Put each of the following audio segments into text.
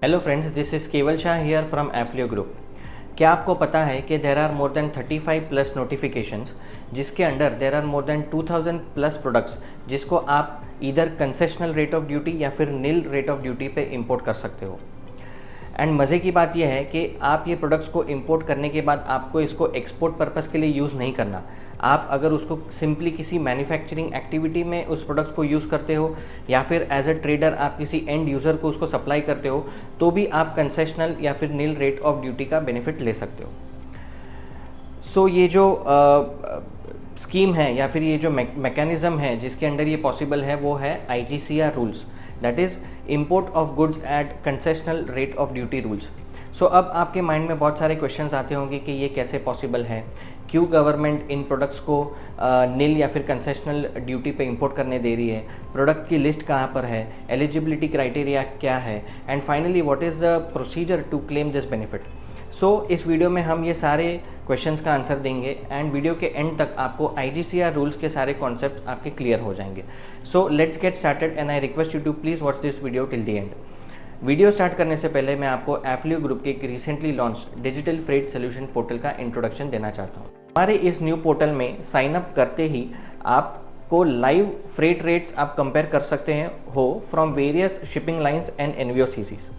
Hello friends, this is Keval Shah here from Afleo group. क्या आपको पता है कि there are more than 35 plus notifications जिसके under there are more than 2000 plus products जिसको आप इधर कंसेशनल रेट ऑफ ड्यूटी या फिर नील रेट ऑफ ड्यूटी पे इंपोर्ट कर सकते हो। एंड मज़े की बात यह है कि आप ये प्रोडक्ट्स को इंपोर्ट करने के बाद आपको इसको एक्सपोर्ट पर्पज़ के लिए यूज़ नहीं करना। आप अगर उसको सिंपली किसी मैन्युफैक्चरिंग एक्टिविटी में उस प्रोडक्ट्स को यूज़ करते हो या फिर एज अ ट्रेडर आप किसी एंड यूज़र को उसको सप्लाई करते हो तो भी आप कंसेशनल या फिर नील रेट ऑफ ड्यूटी का बेनिफिट ले सकते हो। सो ये जो स्कीम है या फिर ये जो मैकेनिज़्म है जिसके अंडर ये पॉसिबल है वो है IGCR rules, that is import of goods at concessional rate of duty rules. So अब आपके माइंड में बहुत सारे क्वेश्चंस आते होंगे कि ये कैसे पॉसिबल है, क्यों गवर्नमेंट इन प्रोडक्ट्स को नील या फिर कंसेशनल ड्यूटी पे इंपोर्ट करने दे रही है, प्रोडक्ट की लिस्ट कहाँ पर है, एलिजिबिलिटी क्राइटेरिया क्या है, and finally what is the procedure to claim this benefit. So इस वीडियो में हम ये सारे क्वेश्चंस का आंसर देंगे एंड वीडियो के एंड तक आपको IGCR रूल्स के सारे कॉन्सेप्ट आपके क्लियर हो जाएंगे। So let's get started and I request you to please watch this video till the end. Video start करने से पहले मैं आपको एफ्लियो ग्रुप के एक recently launch digital freight solution portal का इंट्रोडक्शन देना चाहता हूँ। हमारे इस न्यू पोर्टल में साइन अप करते ही आपको लाइव फ्रेट रेट्स आप कंपेयर कर सकते हैं हो from various shipping lines and NVOCCs।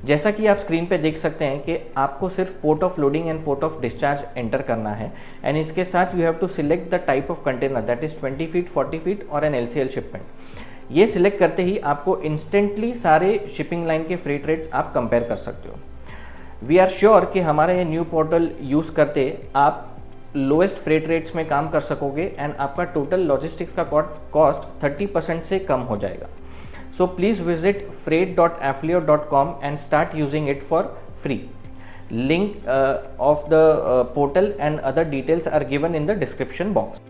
जैसा कि आप स्क्रीन पे देख सकते हैं कि आपको सिर्फ port of loading and port of discharge enter करना है एंड इसके साथ you have to select the type of container that is 20 feet, 40 feet और एन LCL शिपमेंट। ये सिलेक्ट करते ही आपको इंस्टेंटली सारे शिपिंग लाइन के फ्रेट रेट्स आप कंपेयर कर सकते हो। वी आर श्योर कि हमारा ये न्यू पोर्टल यूज़ करते आप लोएस्ट फ्रेट रेट्स में काम कर सकोगे एंड आपका टोटल लॉजिस्टिक्स का कॉस्ट 30% से कम हो जाएगा। So please visit freight.afflio.com and start using it for free. Link of the portal and other details are given in the description box.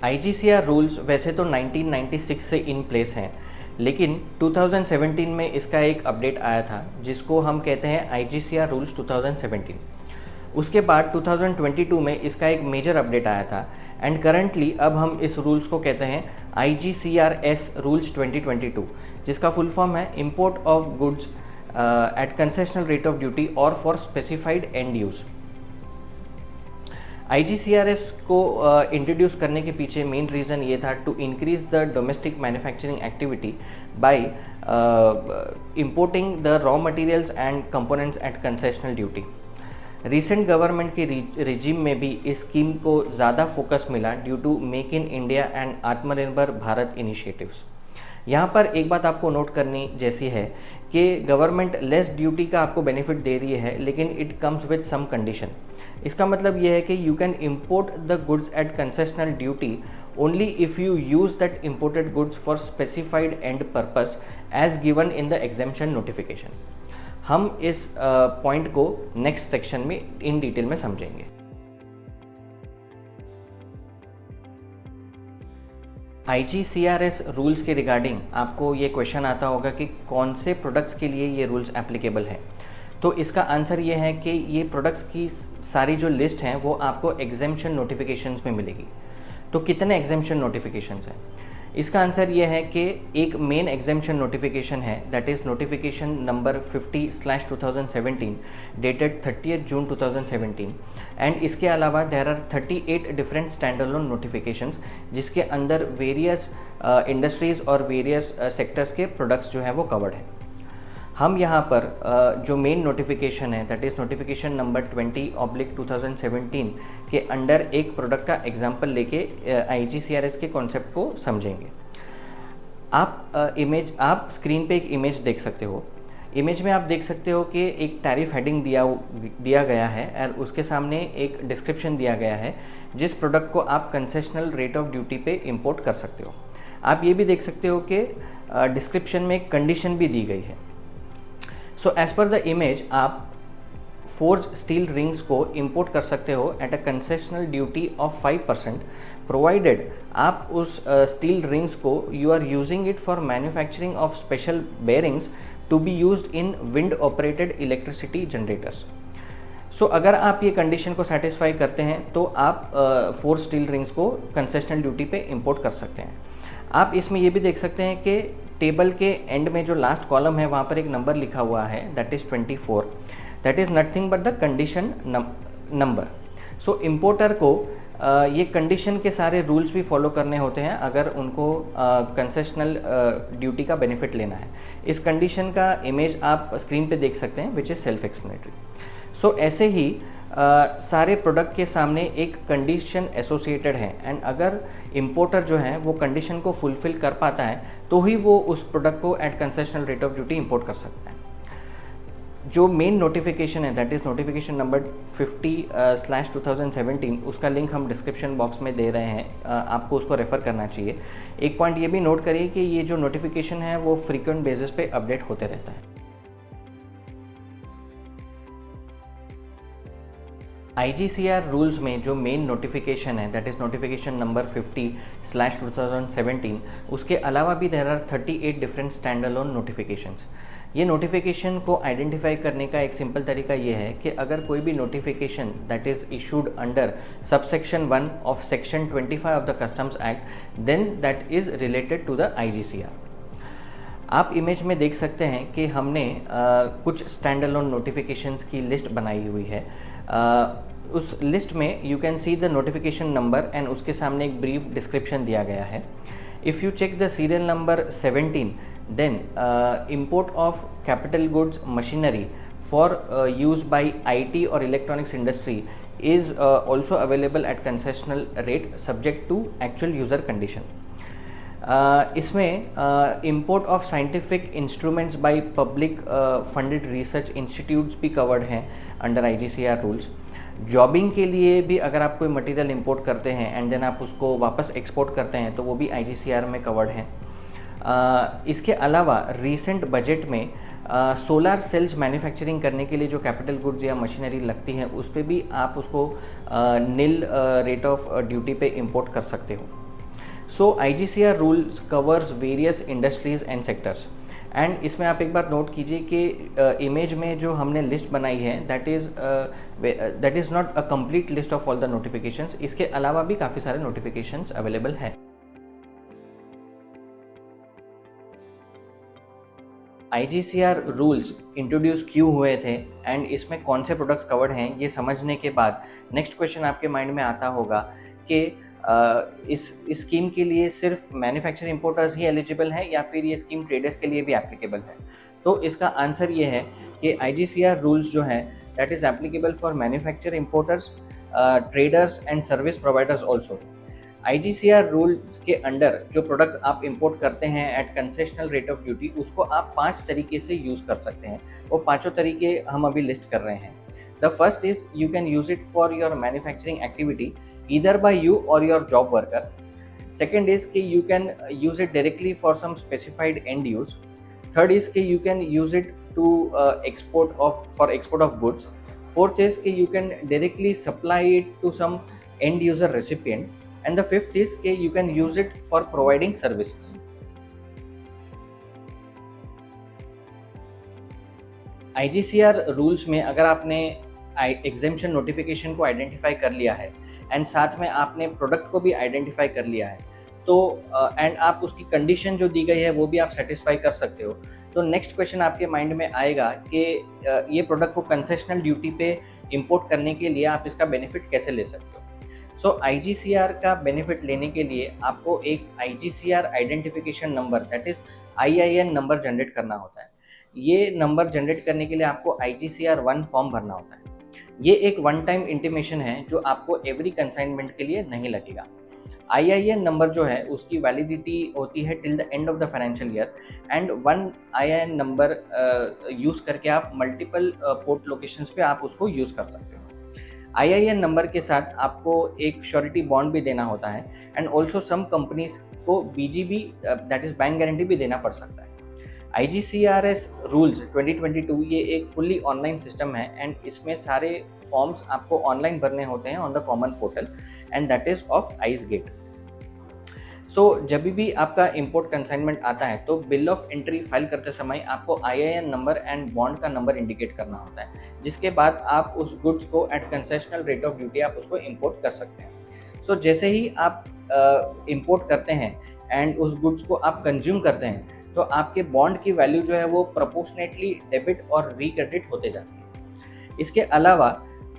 IGCR rules वैसे तो 1996 से इन प्लेस हैं, लेकिन 2017 में इसका एक अपडेट आया था जिसको हम कहते हैं IGCR रूल्स 2017। उसके बाद 2022 में इसका एक मेजर अपडेट आया था एंड करंटली अब हम इस रूल्स को कहते हैं IGCRS रूल्स 2022, जिसका फुल फॉर्म है import of goods at concessional rate of duty और for specified end use. IGCRS को इंट्रोड्यूस करने के पीछे मेन रीज़न ये था to increase the domestic manufacturing activity by importing the raw materials and components at concessional duty. Recent government के regime में भी इस स्कीम को ज़्यादा फोकस मिला due to make in India and Atmanirbhar Bharat initiatives. यहाँ पर एक बात आपको नोट करनी जैसी है कि गवर्नमेंट लेस ड्यूटी का आपको बेनिफिट दे रही है, लेकिन it comes with some condition. इसका मतलब ये है कि you can import the goods at concessional duty only if you use that imported goods for specified end purpose as given in the exemption notification. हम इस पॉइंट को next section में in detail में समझेंगे। IGCRS रूल्स के regarding आपको ये question आता होगा कि कौन से प्रोडक्ट्स के लिए ये रूल्स एप्लीकेबल हैं। तो इसका आंसर ये है कि ये प्रोडक्ट्स की सारी जो लिस्ट हैं वो आपको एग्जेम्पशन नोटिफिकेशंस में मिलेगी। तो कितने एग्जेम्पशन नोटिफिकेशंस हैं? इसका आंसर ये है कि एक मेन एग्जेम्पशन नोटिफिकेशन है that is notification number 50/2017 dated 30 June 2017 and इसके अलावा there are 38 different stand alone notifications जिसके अंदर वेरियस इंडस्ट्रीज़ और वेरियस सेक्टर्स के प्रोडक्ट्स जो हैं वो कवर्ड हैं। हम यहाँ पर जो मेन नोटिफिकेशन है दैट इज़ नोटिफिकेशन नंबर 20/2017 के अंडर एक प्रोडक्ट का एग्जांपल लेके IGCRS के कॉन्सेप्ट को समझेंगे। आप स्क्रीन पे एक इमेज देख सकते हो। इमेज में आप देख सकते हो कि एक टैरिफ हेडिंग दिया गया है और उसके सामने एक डिस्क्रिप्शन दिया गया है जिस प्रोडक्ट को आप कंसेशनल रेट ऑफ ड्यूटी पे इंपोर्ट कर सकते हो। आप ये भी देख सकते हो कि डिस्क्रिप्शन में एक कंडीशन भी दी गई है। So as per the image आप फोर्ज स्टील रिंग्स को इंपोर्ट कर सकते हो at a concessional duty of 5% provided आप उस स्टील रिंग्स को you are using it for manufacturing of special bearings to be used in wind operated electricity generators. So अगर आप ये कंडीशन को सेटिस्फाई करते हैं तो आप फोर्ज स्टील रिंग्स को कंसेशनल ड्यूटी पे इंपोर्ट कर सकते हैं। आप इसमें ये भी देख सकते हैं कि टेबल के एंड में जो लास्ट कॉलम है वहाँ पर एक नंबर लिखा हुआ है, that is 24, that is nothing but the condition number. So importer को ये कंडीशन के सारे रूल्स भी फॉलो करने होते हैं अगर उनको कंसेशनल ड्यूटी का बेनिफिट लेना है। इस कंडीशन का इमेज आप स्क्रीन पे देख सकते हैं, विच इज़ सेल्फ एक्सप्लेनेटरी। सो ऐसे ही सारे प्रोडक्ट के सामने एक कंडीशन एसोसिएटेड है, एंड अगर इम्पोर्टर जो है वो कंडीशन को फुलफिल कर पाता है तो ही वो उस प्रोडक्ट को at concessional rate of duty import कर सकता है। जो मेन नोटिफिकेशन है, दैट इज़ नोटिफिकेशन नंबर 50/2017, उसका लिंक हम डिस्क्रिप्शन बॉक्स में दे रहे हैं, आपको उसको रेफ़र करना चाहिए। एक पॉइंट ये भी नोट करिए कि ये जो नोटिफिकेशन है वो फ्रीक्वेंट बेसिस पे अपडेट होते रहता है। IGCR रूल्स में जो मेन नोटिफिकेशन है, दैट इज़ नोटिफिकेशन नंबर 50/2017, उसके अलावा भी there are 38 different stand alone notifications. ये नोटिफिकेशन को आइडेंटिफाई करने का एक सिंपल तरीका ये है कि अगर कोई भी notification that is issued under subsection 1 of section 25 of the customs act, then that is related to the IGCR। आप इमेज में देख सकते हैं कि हमने कुछ स्टैंड अलोन नोटिफिकेशंस की लिस्ट बनाई हुई है। उस लिस्ट में you can see the notification number and उसके सामने एक ब्रीफ डिस्क्रिप्शन दिया गया है। If you check the serial number 17, then import of capital goods machinery for use by IT or electronics industry is also available at concessional rate subject to actual user condition. इसमें import of scientific instruments by public funded research institutes भी covered हैं under IGCR rules। जॉबिंग के लिए भी अगर आप कोई material import करते हैं एंड देन आप उसको वापस एक्सपोर्ट करते हैं तो वो भी IGCR में कवर्ड है। इसके अलावा रीसेंट बजट में सोलार सेल्स मैन्युफैक्चरिंग करने के लिए जो कैपिटल गुड्स या मशीनरी लगती हैं उस पर भी आप उसको नील रेट ऑफ ड्यूटी पे इंपोर्ट कर सकते हो। सो IGCR rules covers various industries and sectors, and इसमें आप एक बार नोट कीजिए कि इमेज में जो हमने लिस्ट बनाई है that is not a complete list of all the notifications. इसके अलावा भी काफ़ी सारे नोटिफिकेशंस अवेलेबल हैं। IGCR रूल्स इंट्रोड्यूस क्यों हुए थे एंड इसमें कौन से प्रोडक्ट्स कवर्ड हैं, ये समझने के बाद नेक्स्ट क्वेश्चन आपके माइंड में आता होगा कि इस स्कीम के लिए सिर्फ मैन्युफैक्चर इंपोर्टर्स ही एलिजिबल हैं या फिर ये स्कीम ट्रेडर्स के लिए भी एप्लीकेबल है। तो इसका आंसर ये है कि IGCR रूल्स जो हैं that is applicable for manufacture importers, traders and service providers also. IGCR rules के अंडर जो प्रोडक्ट्स आप इंपोर्ट करते हैं at concessional rate of duty, उसको आप 5 तरीके से यूज़ कर सकते हैं। वो पाँचों तरीके हम अभी लिस्ट कर रहे हैं। The first is you can use it for your manufacturing activity either by you or your job worker. Second is कि you can use it directly for some specified end use. Third is कि you can use it to export of goods. Fourth is कि you can directly supply it to some end user recipient. And the fifth is कि you can use it for providing services. IGCR rules में अगर आपने exemption notification को identify कर लिया है and साथ में आपने प्रोडक्ट को भी आइडेंटिफाई कर लिया है तो एंड आप उसकी कंडीशन जो दी गई है वो भी आप सेटिस्फाई कर सकते हो, तो नेक्स्ट क्वेश्चन आपके माइंड में आएगा कि ये प्रोडक्ट को कंसेशनल ड्यूटी पे इंपोर्ट करने के लिए आप इसका बेनिफिट कैसे ले सकते हो। सो IGCR का बेनिफिट लेने के लिए आपको एक IGCR identification number that is IIN number generate करना होता है। ये नंबर जनरेट करने के लिए आपको IGCR 1 फॉर्म भरना होता है। ये एक वन टाइम इंटीमेशन है जो आपको एवरी कंसाइनमेंट के लिए नहीं लगेगा। IIN नंबर जो है उसकी वैलिडिटी होती है till the end of the financial year, and 1 IIN number use करके आप मल्टीपल पोर्ट लोकेशंस पे आप उसको यूज़ कर सकते हो। IIN नंबर के साथ आपको एक श्योरिटी बॉन्ड भी देना होता है एंड ऑल्सो सम कंपनीज को BGB that is bank guarantee भी देना पड़ सकता है। IGCRS रूल्स 2022 ये एक फुल्ली ऑनलाइन सिस्टम है एंड इसमें सारे फॉर्म्स आपको ऑनलाइन भरने होते हैं on the common portal and that is of ICEGATE. So जब भी आपका इंपोर्ट कंसाइनमेंट आता है तो बिल ऑफ एंट्री फाइल करते समय आपको IIN नंबर एंड बॉन्ड का नंबर इंडिकेट करना होता है, जिसके बाद आप उस गुड्स को at concessional rate of duty आप उसको इंपोर्ट कर सकते हैं। सो जैसे ही आप इंपोर्ट करते हैं एंड उस गुड्स को आप कंज्यूम करते हैं तो आपके बॉन्ड की वैल्यू जो है वो प्रोपोर्शनेटली डेबिट और रिक्रेडिट होते जाती है। इसके अलावा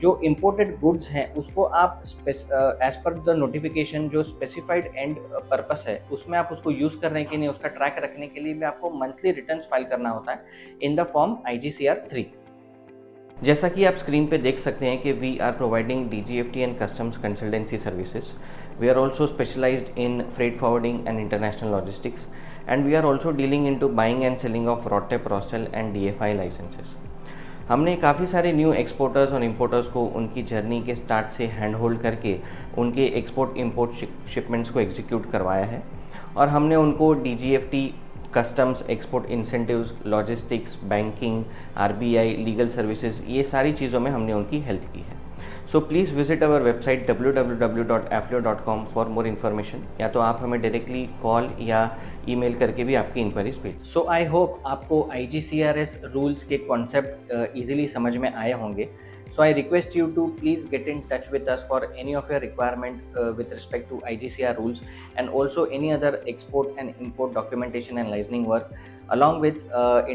जो इम्पोर्टेड गुड्स हैं उसको आप एज पर द नोटिफिकेशन जो स्पेसिफाइड एंड पर्पस है उसमें आप उसको यूज़ कर रहे हैं कि नहीं उसका ट्रैक रखने के लिए भी आपको मंथली रिटर्न्स फाइल करना होता है इन द फॉर्म IGCR 3। जैसा कि आप स्क्रीन पे देख सकते हैं कि we are providing DGFT and customs consultancy services. We are also specialised in freight forwarding and international logistics and we are also dealing into buying and selling of RoDTEP, RoSCTL and DFI licences. हमने काफ़ी सारे new exporters और importers को उनकी journey के start से hand hold करके उनके एक्सपोर्ट इंपोर्ट शिपमेंट्स को एग्जीक्यूट करवाया है और हमने उनको DGFT, customs, export incentives, logistics, banking, RBI, legal services, ये सारी चीज़ों में हमने उनकी हेल्प की है। So please visit our website www.affleo.com for more information, या तो आप हमें डायरेक्टली कॉल या ईमेल करके भी आपकी इंक्वायरीज भेज। सो आई होप आपको IGCRS रूल्स के कॉन्सेप्ट ईजिली समझ में आए होंगे। So I request you to please get in touch with us for any of your requirement with respect to IGCR rules and also any other export and import documentation and licensing work along with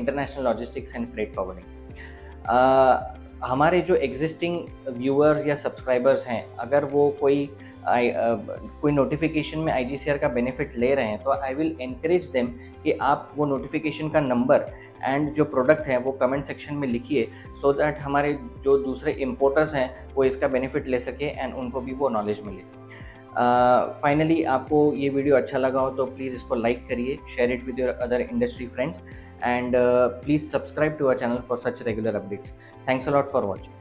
international logistics and freight forwarding. हमारे जो existing viewers या subscribers हैं अगर वो कोई notification में IGCR का benefit ले रहे हैं तो आई विल एनकरेज देम कि आप वो नोटिफिकेशन का नंबर एंड जो प्रोडक्ट है वो कमेंट सेक्शन में लिखिए सो दैट हमारे जो दूसरे इम्पोर्टर्स हैं वो इसका बेनिफिट ले सके एंड उनको भी वो नॉलेज मिले। फाइनली आपको ये वीडियो अच्छा लगा हो तो प्लीज़ इसको लाइक करिए, share it with your other industry friends and please subscribe to our channel for such regular updates. Thanks a lot for watching.